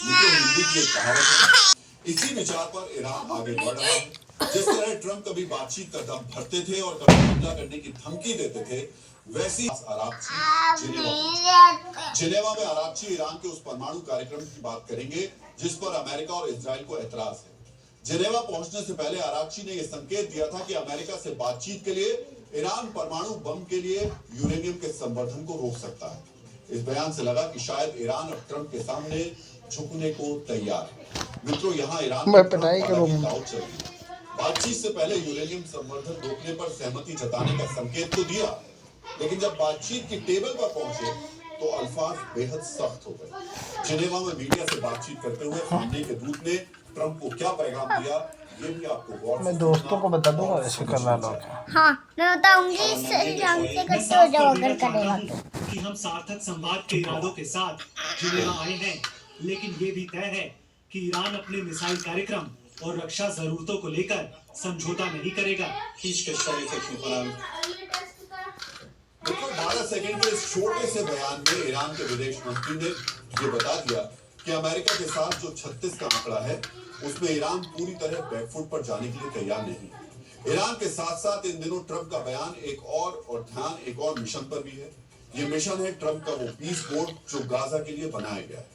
मित्रों, हिंदी की एक कहावत है, इसी विचार पर ईरान आगे बढ़ रहा है। जिस तरह ट्रंप कभी बातचीत का दम भरते थे और कभी हमला करने की धमकी देते थे, वैसी आरागची जिनेवा में आरागची ईरान के उस परमाणु कार्यक्रम की बात करेंगे जिस पर अमेरिका और इजराइल को एतराज है। जिनेवा पहुंचने से पहले आरागची ने यह संकेत दिया था कि अमेरिका से बातचीत के लिए ईरान परमाणु बम के लिए यूरेनियम के संवर्धन को रोक सकता है। इस बयान से लगा कि शायद ईरान अब ट्रंप के सामने झुकने को तैयार है। मित्रों, यहाँ ईरान दाव चल रही है। बातचीत से पहले यूरेनियम संवर्धन रोकने पर सहमति जताने का संकेत तो दिया, लेकिन जब बातचीत की टेबल पर पहुंचे तो अल्फाज बेहद सख्त हो गए। जिनेवा में मीडिया से बातचीत करते हुए सामने के दूत ने ट्रंप को क्या पैगाम दिया, ये भी आपको गौर मैं दोस्तों को बता दूंगा ऐसे करना लोग। हाँ, मैं बताऊंगी जानते करते हो जाओ अगर करेगा तो। कि हम सार्थक संवाद के इरादों के साथ जिनेवा आए हैं, लेकिन ये भी तय है कि ईरान अपने मिसाइल कार्यक्रम और रक्षा जरूरतों को लेकर समझौता नहीं करेगा। 12 सेकंड के इस छोटे से बयान में ईरान के विदेश मंत्री ने ये बता दिया कि अमेरिका के साथ जो 36 का आंकड़ा है, उसमें ईरान पूरी तरह बैकफुट पर जाने के लिए तैयार नहीं। ईरान के साथ साथ इन दिनों ट्रंप का बयान ध्यान एक और मिशन पर भी है। ये मिशन है ट्रंप का वो पीस बोर्ड जो गाजा के लिए बनाया गया है।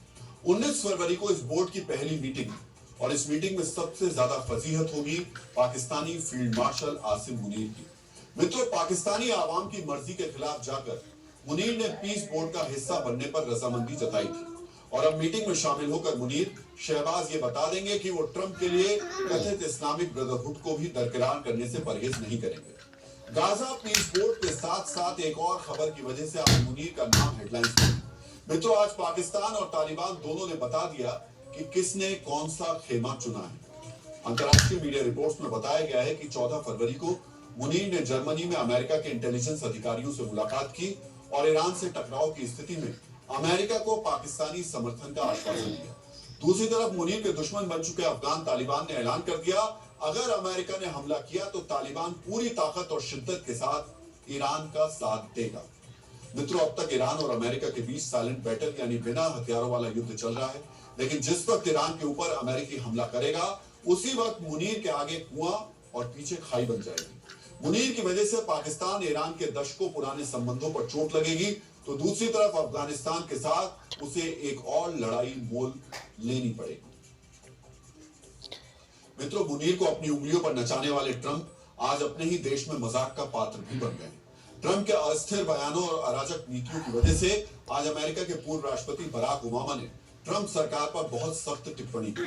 19 फरवरी को इस बोर्ड की पहली मीटिंग, और इस मीटिंग में सबसे ज्यादा फजीहत होगी पाकिस्तानी फील्ड मार्शल आसिम मुनीर की। मित्रों, पाकिस्तानी आवाम की मर्जी के खिलाफ जाकर मुनीर ने पीस बोर्ड का हिस्सा बनने पर रजामंदी जताई थी, और अब मीटिंग में शामिल होकर मुनीर शहबाज ये बता देंगे कि वो ट्रंप के लिए कथित इस्लामिक ब्रदरहुड को भी दरकिरार करने से परहेज नहीं करेंगे। गाजा पीस बोर्ड के साथ साथ एक और खबर की वजह से आज मुनीर का नाम हेडलाइंस में। मित्रों, आज पाकिस्तान और तालिबान दोनों ने बता दिया कि किसने कौन सा खेमा चुना है। अंतर्राष्ट्रीय मीडिया रिपोर्ट्स में बताया गया है कि 14 फरवरी को मुनीर ने जर्मनी में अमेरिका के इंटेलिजेंस अधिकारियों से मुलाकात की और ईरान से टकराव की स्थिति में अमेरिका को पाकिस्तानी समर्थन का आश्वासन दिया। दूसरी तरफ मुनीर के दुश्मन बन चुके अफगान तालिबान ने ऐलान कर दिया, अगर अमेरिका ने हमला किया तो तालिबान पूरी ताकत और शिद्दत के साथ ईरान का साथ देगा। मित्रों, अब तक ईरान और अमेरिका के बीच साइलेंट बैटल यानी बिना हथियारों वाला युद्ध चल रहा है, लेकिन जिस वक्त ईरान के ऊपर अमेरिकी हमला करेगा, उसी वक्त मुनीर के आगे कुआं और पीछे खाई बन जाएगी। मुनीर की वजह से पाकिस्तान ईरान के दशकों पुराने संबंधों पर चोट लगेगी, तो दूसरी तरफ अफगानिस्तान के साथ उसे एक और लड़ाई मोल लेनी पड़ेगी। मित्रों, मुनीर को अपनी उंगलियों पर नचाने वाले ट्रंप आज अपने ही देश में मजाक का पात्र भी बन गए। ट्रंप के अस्थिर बयानों और अराजक नीतियों की वजह से आज अमेरिका के पूर्व राष्ट्रपति बराक ओबामा ने ट्रंप सरकार पर बहुत सख्त टिप्पणी की।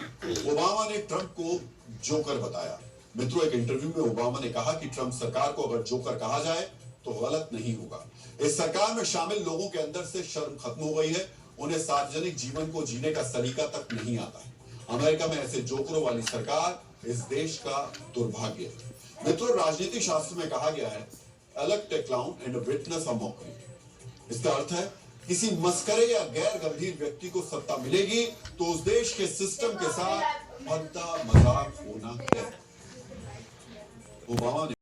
ओबामा ने ट्रंप को जोकर बताया। मित्रों, एक इंटरव्यू में ओबामा ने कहा कि ट्रंप सरकार को अगर जोकर कहा जाए तो गलत नहीं होगा। इस सरकार में शामिल लोगों के अंदर से शर्म खत्म हो गई है, उन्हें सार्वजनिक जीवन को जीने का सलीका तक नहीं आता है। अमेरिका में ऐसे जोकरों वाली सरकार इस देश का दुर्भाग्य है। मित्रों, राजनीति शास्त्र में कहा गया है, elect a clown and a witness a mockery। इसका अर्थ है, किसी मस्करे या गैर गंभीर व्यक्ति को सत्ता मिलेगी तो उस देश के सिस्टम के साथ भद्दा मजाक होना है। ओबामा ने